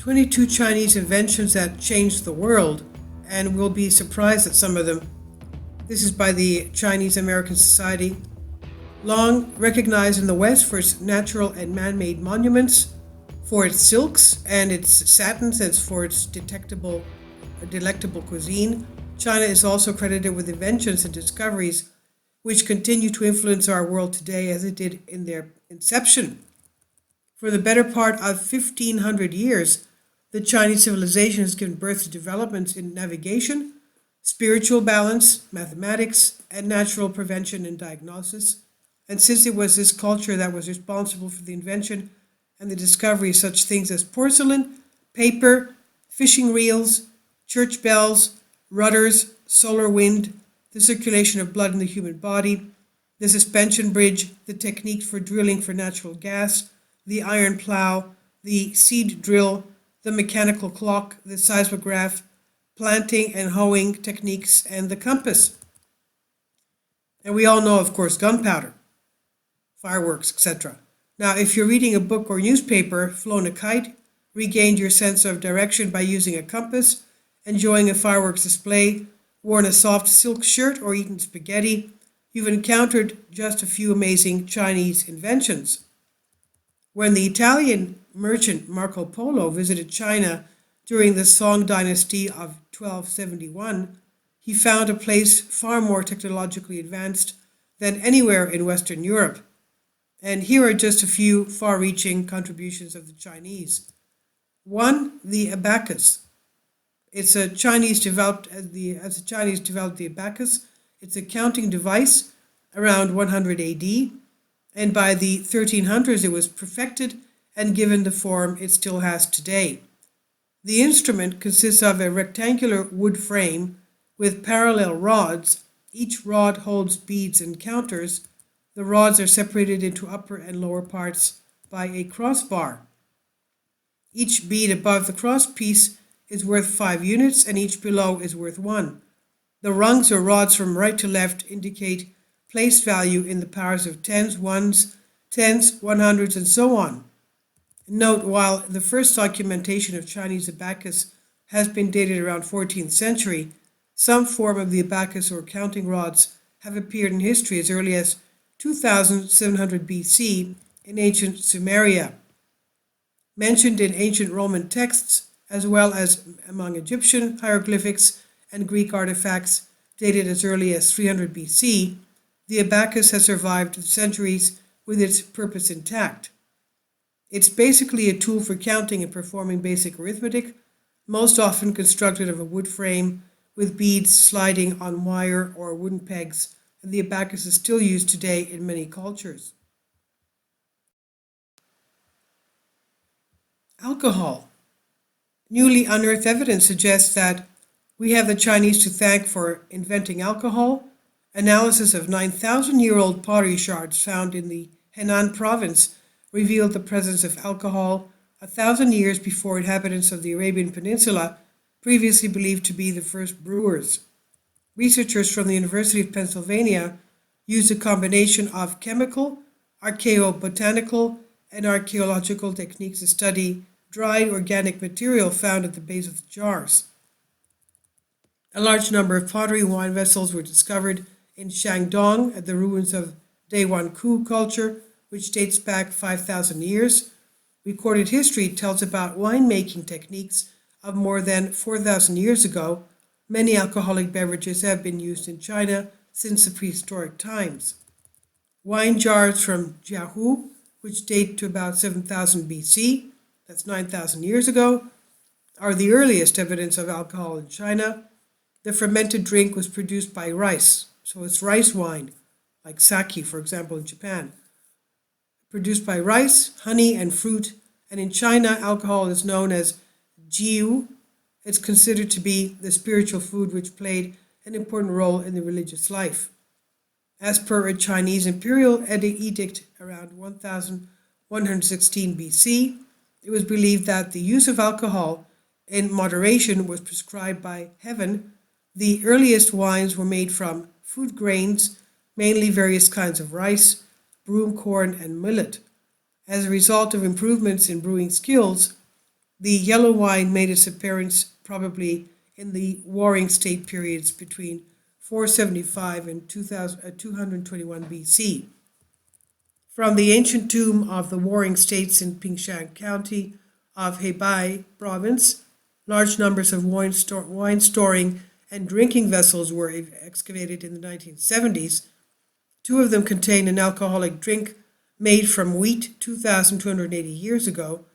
22 Chinese inventions that changed the world, and we'll be surprised at some of them. This is by the Chinese American Society. Long recognized in the West for its natural and man-made monuments, for its silks and its satins, and for its delectable cuisine, China is also credited with inventions and discoveries which continue to influence our world today as it did in their inception. For the better part of 1500 years, the Chinese civilization has given birth to developments in navigation, spiritual balance, mathematics, and natural prevention and diagnosis. And since it was this culture that was responsible for the invention and the discovery of such things as porcelain, paper, fishing reels, church bells, rudders, solar wind, the circulation of blood in the human body, the suspension bridge, the technique for drilling for natural gas, the iron plow, the seed drill, the mechanical clock, the seismograph, planting and hoeing techniques, and the compass. And we all know, of course, gunpowder, fireworks, etc. Now, if you're reading a book or newspaper, flown a kite, regained your sense of direction by using a compass, enjoying a fireworks display, worn a soft silk shirt, or eaten spaghetti, you've encountered just a few amazing Chinese inventions. When the Italian merchant Marco Polo visited China during the Song dynasty of 1271, he found a place far more technologically advanced than anywhere in Western Europe. And here are just a few far-reaching contributions of the Chinese. 1. The Abacus. It's a Chinese developed as the Chinese developed the Abacus. It's a counting device around 100 AD, and by the 1300s it was perfected and given the form it still has today. The instrument consists of a rectangular wood frame with parallel rods. Each rod holds beads and counters. The rods are separated into upper and lower parts by a crossbar. Each bead above the cross piece is worth 5 units, and each below is worth 1. The rungs or rods from right to left indicate place value in the powers of tens, ones, tens, 100s, and so on. Note, while the first documentation of Chinese abacus has been dated around 14th century, some form of the abacus or counting rods have appeared in history as early as 2700 BC in ancient Sumeria, mentioned in ancient Roman texts, as well as among Egyptian hieroglyphics and Greek artifacts dated as early as 300 BC, the abacus has survived centuries with its purpose intact. It's basically a tool for counting and performing basic arithmetic, most often constructed of a wood frame with beads sliding on wire or wooden pegs, and the abacus is still used today in many cultures. Alcohol. Newly unearthed evidence suggests that we have the Chinese to thank for inventing alcohol. Analysis of 9,000-year-old pottery shards found in the Henan province revealed the presence of alcohol 1,000 years before inhabitants of the Arabian Peninsula, previously believed to be the first brewers. Researchers from the University of Pennsylvania used a combination of chemical, archaeobotanical, and archaeological techniques to study dried organic material found at the base of the jars. A large number of pottery wine vessels were discovered in Shandong at the ruins of Daewonku culture, which dates back 5,000 years. Recorded history tells about winemaking techniques of more than 4,000 years ago. Many alcoholic beverages have been used in China since the prehistoric times. Wine jars from Jiahu, which date to about 7,000 BC, that's 9,000 years ago, are the earliest evidence of alcohol in China. The fermented drink was produced by rice, so it's rice wine, like sake, for example, in Japan. Produced by rice, honey, and fruit, and in China, alcohol is known as jiu. It's considered to be the spiritual food which played an important role in the religious life. As per a Chinese Imperial edict around 1116 BC, it was believed that the use of alcohol in moderation was prescribed by heaven. The earliest wines were made from food grains, mainly various kinds of rice, broom corn, and millet. As a result of improvements in brewing skills, The yellow wine made its appearance probably in the Warring State periods between 475 and 221 BC. From the ancient tomb of the Warring States in Pingshan County of Hebei province, large numbers of wine storing and drinking vessels were excavated in the 1970s. Two of them contain an alcoholic drink made from wheat 2,280 years ago,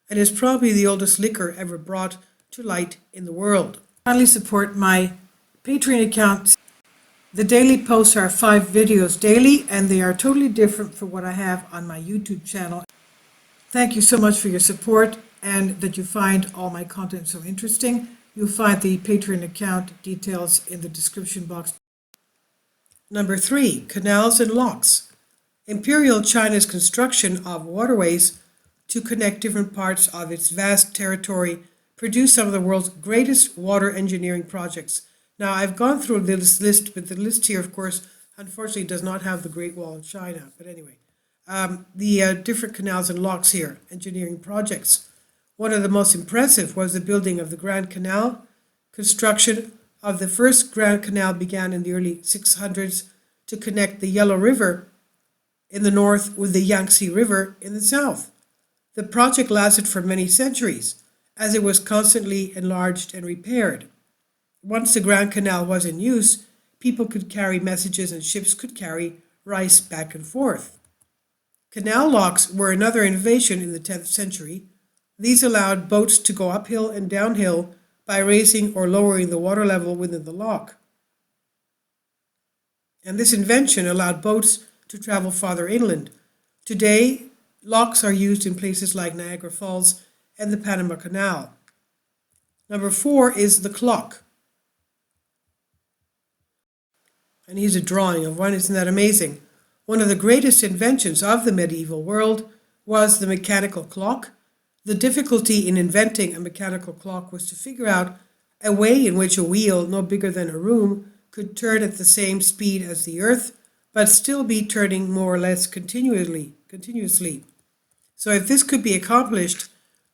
and is probably the oldest liquor ever brought to light in the world. Kindly support my Patreon account. The daily posts are 5 videos daily, and they are totally different from what I have on my YouTube channel. Thank you so much for your support and that you find all my content so interesting. You'll find the Patreon account details in the description box. Number 3, canals and locks. Imperial China's construction of waterways to connect different parts of its vast territory produced some of the world's greatest water engineering projects. Now, I've gone through this list, but the list here, of course, unfortunately does not have the Great Wall of China. But anyway, the different canals and locks here, engineering projects. One of the most impressive was the building of the Grand Canal. Construction of the first Grand Canal began in the early 600s to connect the Yellow River in the north with the Yangtze River in the south. The project lasted for many centuries, as it was constantly enlarged and repaired. Once the Grand Canal was in use, people could carry messages and ships could carry rice back and forth. Canal locks were another innovation in the 10th century. These allowed boats to go uphill and downhill by raising or lowering the water level within the lock. And this invention allowed boats to travel farther inland. Today, locks are used in places like Niagara Falls and the Panama Canal. Number 4 is the clock. And here's a drawing of one. Isn't that amazing? One of the greatest inventions of the medieval world was the mechanical clock. The difficulty in inventing a mechanical clock was to figure out a way in which a wheel no bigger than a room could turn at the same speed as the earth, but still be turning more or less continuously. So if this could be accomplished,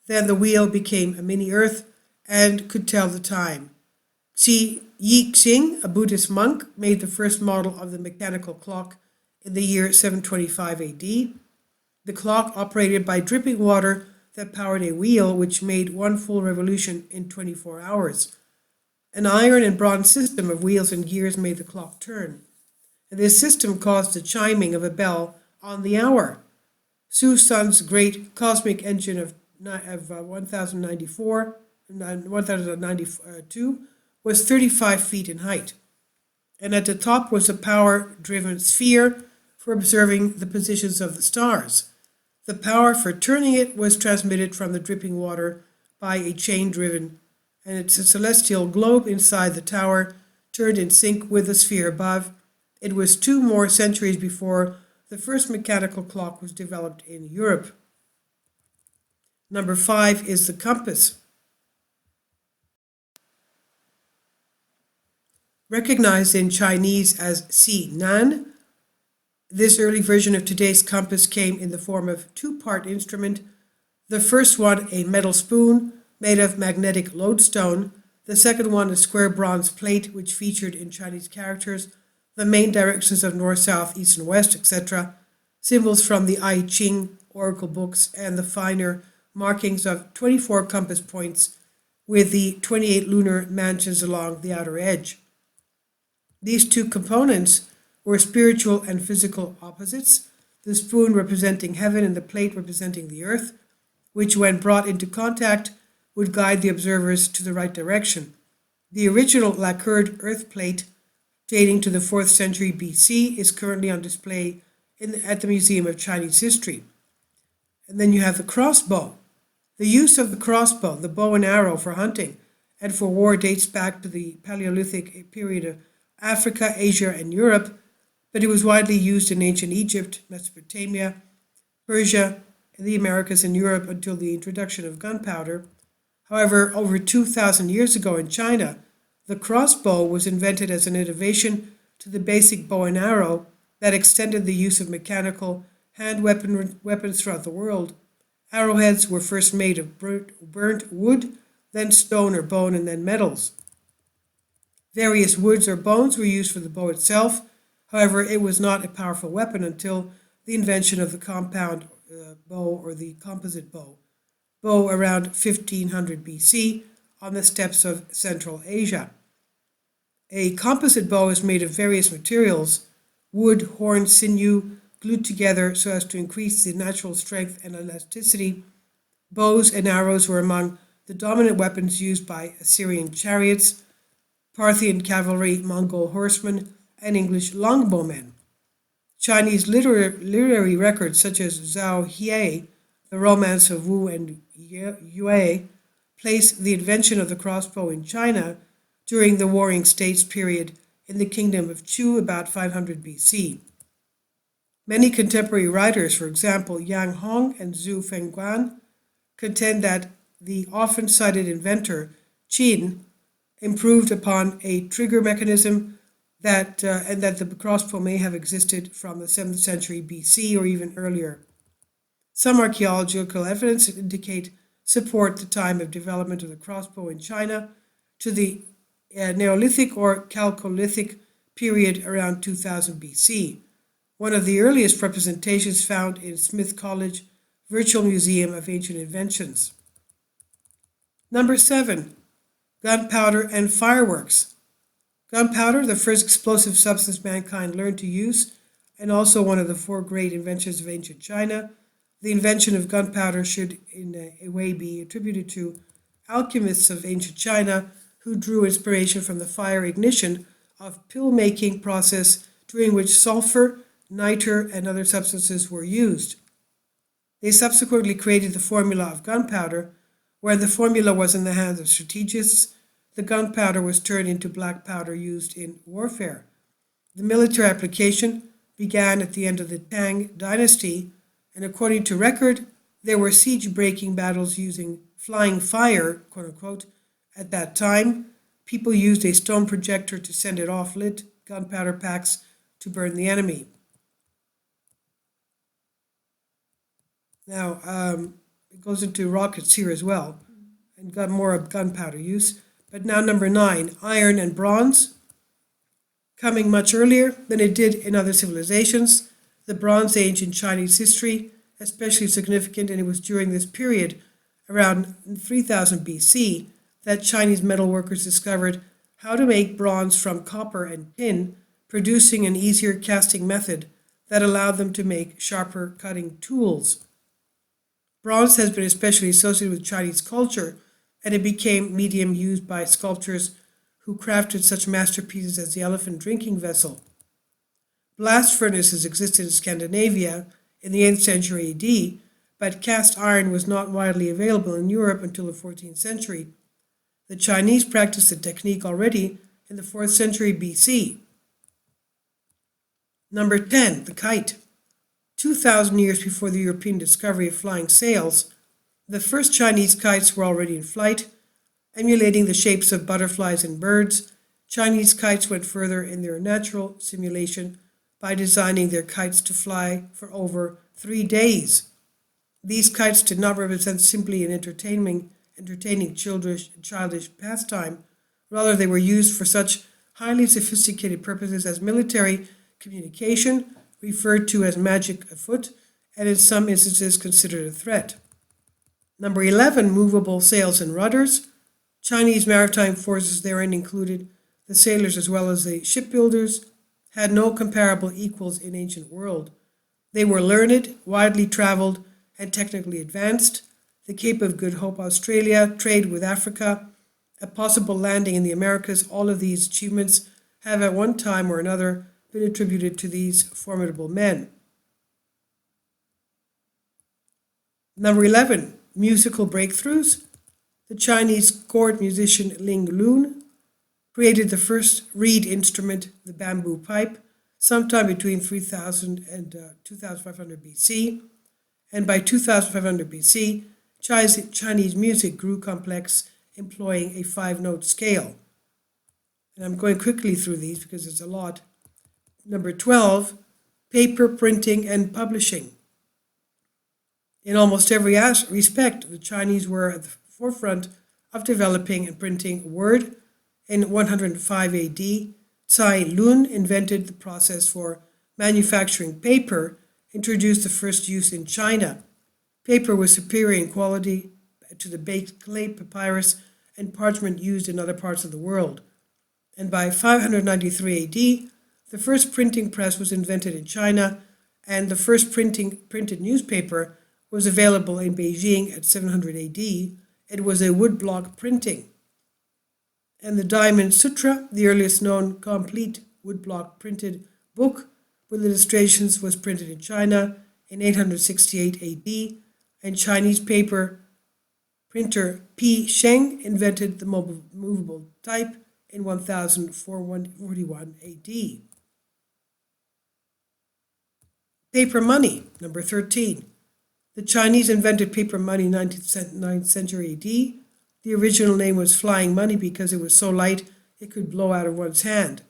then the wheel became a mini earth and could tell the time. Xing, a Buddhist monk, made the first model of the mechanical clock in the year 725 AD. The clock operated by dripping water that powered a wheel which made one full revolution in 24 hours. An iron and bronze system of wheels and gears made the clock turn. And this system caused the chiming of a bell on the hour. Su Sun's great cosmic engine of 1092 was 35 feet in height, and at the top was a power-driven sphere for observing the positions of the stars. The power for turning it was transmitted from the dripping water by a chain driven, and it's a celestial globe inside the tower turned in sync with the sphere above. It was 2 more centuries before the first mechanical clock was developed in Europe. Number 5 is the compass. Recognized in Chinese as Si Nan, this early version of today's compass came in the form of 2-part instrument. The first one, a metal spoon made of magnetic lodestone. The second one, a square bronze plate which featured in Chinese characters the main directions of north, south, east, and west, etc., symbols from the I Ching oracle books, and the finer markings of 24 compass points with the 28 lunar mansions along the outer edge. These 2 components were spiritual and physical opposites, the spoon representing heaven and the plate representing the earth, which when brought into contact would guide the observers to the right direction. The original lacquered earth plate, dating to the 4th century BC, is currently on display at the Museum of Chinese History. And then you have the crossbow. The use of the crossbow, the bow and arrow for hunting and for war, dates back to the Paleolithic period of Africa, Asia, and Europe, but it was widely used in ancient Egypt, Mesopotamia, Persia, and the Americas and Europe until the introduction of gunpowder. However, over 2,000 years ago in China, the crossbow was invented as an innovation to the basic bow and arrow that extended the use of mechanical hand weapons throughout the world. Arrowheads were first made of burnt wood, then stone or bone, and then metals. Various woods or bones were used for the bow itself. However, it was not a powerful weapon until the invention of the compound bow or the composite bow around 1500 BC on the steppes of Central Asia. A composite bow is made of various materials, wood, horn, sinew, glued together so as to increase the natural strength and elasticity. Bows and arrows were among the dominant weapons used by Assyrian chariots, Parthian cavalry, Mongol horsemen, and English longbowmen. Chinese literary records such as Zhao He, The Romance of Wu and Yue, place the invention of the crossbow in China during the Warring States period in the kingdom of Chu about 500 BC. Many contemporary writers, for example Yang Hong and Zhu Fengguan, contend that the often cited inventor Qin improved upon a trigger mechanism and that the crossbow may have existed from the 7th century BC or even earlier. Some archaeological evidence support the time of development of the crossbow in China to the Neolithic or Chalcolithic period around 2000 BC. One of the earliest representations found in Smith College Virtual Museum of Ancient Inventions. Number 7. Gunpowder and Fireworks. Gunpowder, the first explosive substance mankind learned to use, and also one of the 4 great inventions of ancient China. The invention of gunpowder should in a way be attributed to alchemists of ancient China who drew inspiration from the fire ignition of pill-making process during which sulfur, niter, and other substances were used. They subsequently created the formula of gunpowder. Where the formula was in the hands of strategists, the gunpowder was turned into black powder used in warfare. The military application began at the end of the Tang dynasty, and according to record, there were siege-breaking battles using flying fire, quote unquote. At that time, people used a stone projector to send it off lit gunpowder packs to burn the enemy. Now, it goes into rockets here as well, and got more of gunpowder use. But now number 9, iron and bronze, coming much earlier than it did in other civilizations. The Bronze Age in Chinese history, especially significant, and it was during this period, around 3000 BC, that Chinese metalworkers discovered how to make bronze from copper and tin, producing an easier casting method that allowed them to make sharper cutting tools. Bronze has been especially associated with Chinese culture, and it became medium used by sculptors who crafted such masterpieces as the elephant drinking vessel. Blast furnaces existed in Scandinavia in the 8th century AD, but cast iron was not widely available in Europe until the 14th century. The Chinese practiced the technique already in the 4th century BC. Number 10, the kite. 2,000 years before the European discovery of flying sails, the first Chinese kites were already in flight, emulating the shapes of butterflies and birds. Chinese kites went further in their natural simulation by designing their kites to fly for over 3 days. These kites did not represent simply an entertaining childish pastime. Rather, they were used for such highly sophisticated purposes as military communication, referred to as magic afoot, and in some instances considered a threat. Number 11, movable sails and rudders. Chinese maritime forces therein included the sailors as well as the shipbuilders, had no comparable equals in ancient world. They were learned, widely traveled, and technically advanced. The Cape of Good Hope, Australia, trade with Africa, a possible landing in the Americas, all of these achievements have at one time or another been attributed to these formidable men. Number 11, musical breakthroughs. The Chinese court musician Ling Lun created the first reed instrument, the bamboo pipe, sometime between 3000 and 2500 BC. And by 2500 BC, Chinese music grew complex, employing a 5-note scale. And I'm going quickly through these because it's a lot. Number 12, paper printing and publishing. In almost every respect, the Chinese were at the forefront of developing and printing word. In 105 AD, Cai Lun invented the process for manufacturing paper, introduced the first use in China. Paper was superior in quality to the baked clay, papyrus, and parchment used in other parts of the world. And by 593 AD, the first printing press was invented in China, and the first printed newspaper was available in Beijing at 700 AD. It was a woodblock printing. And the Diamond Sutra, the earliest known complete woodblock printed book with illustrations, was printed in China in 868 AD, and Chinese paper printer P. Sheng invented the movable type in 1441 AD. Paper money, number 13. The Chinese invented paper money in 9th century AD. The original name was flying money because it was so light it could blow out of one's hand.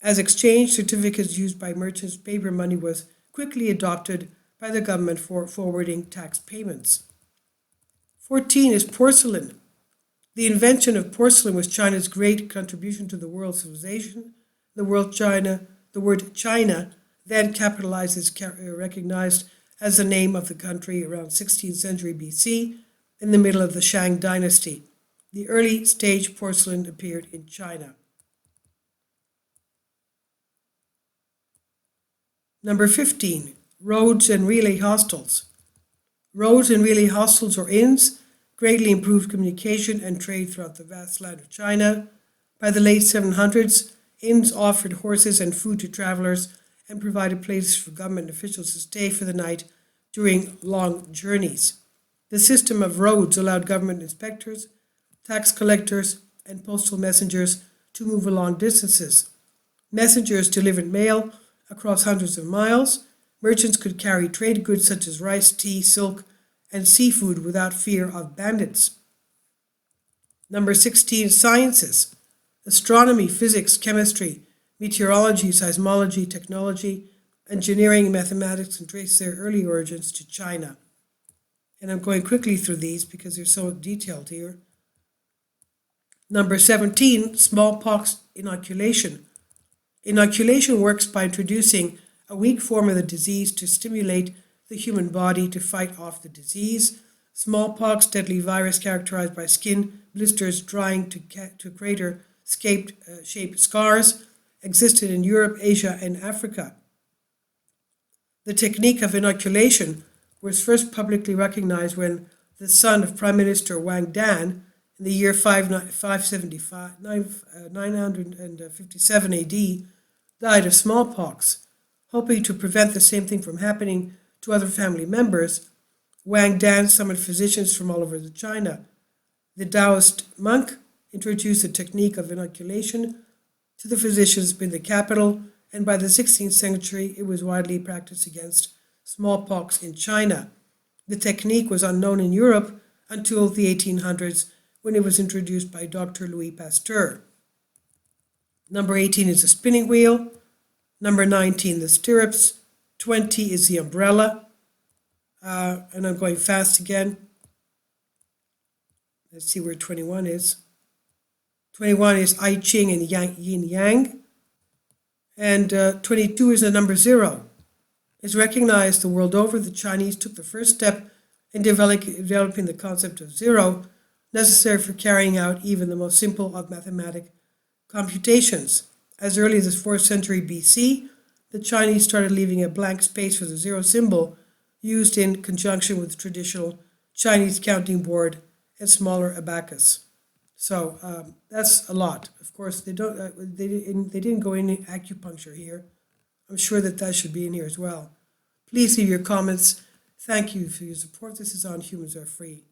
As exchange certificates used by merchants, paper money was quickly adopted by the government for forwarding tax payments. 14 is porcelain. The invention of porcelain was China's great contribution to the world civilization. The word China, then capitalized, is recognized as the name of the country around 16th century BC, in the middle of the Shang dynasty. The early stage porcelain appeared in China. Number 15, roads and relay hostels. Roads and relay hostels or inns greatly improved communication and trade throughout the vast land of China. By the late 700s, inns offered horses and food to travelers and provided places for government officials to stay for the night during long journeys. The system of roads allowed government inspectors, tax collectors, and postal messengers to move long distances. Messengers delivered mail across hundreds of miles. Merchants could carry trade goods such as rice, tea, silk, and seafood without fear of bandits. Number 16, sciences. Astronomy, physics, chemistry, meteorology, seismology, technology, engineering, and mathematics can trace their early origins to China. And I'm going quickly through these because they're so detailed here. Number 17, smallpox inoculation. Inoculation works by introducing a weak form of the disease to stimulate the human body to fight off the disease. Smallpox, deadly virus characterized by skin blisters drying to crater-shaped scars, existed in Europe, Asia, and Africa. The technique of inoculation was first publicly recognized when the son of Prime Minister Wang Dan, in the year 957 AD, died of smallpox. Hoping to prevent the same thing from happening to other family members, Wang Dan summoned physicians from all over China. The Taoist monk introduced the technique of inoculation to the physicians in the capital, and by the 16th century it was widely practiced against smallpox in China. The technique was unknown in Europe until the 1800s, when it was introduced by Dr. Louis Pasteur. Number 18 is the spinning wheel. Number 19, the stirrups. 20 is the umbrella. And I'm going fast again. Let's see where 21 is. 21 is I Ching and Yin Yang. And 22 is the number 0. It's recognized the world over. The Chinese took the first step in developing the concept of zero, necessary for carrying out even the most simple of mathematic computations. As early as the 4th century BC, the Chinese started leaving a blank space for the zero symbol, used in conjunction with the traditional Chinese counting board and smaller abacus. So that's a lot. Of course, they didn't go into acupuncture here. I'm sure that should be in here as well. Please leave your comments. Thank you for your support. This is on Humans Are Free.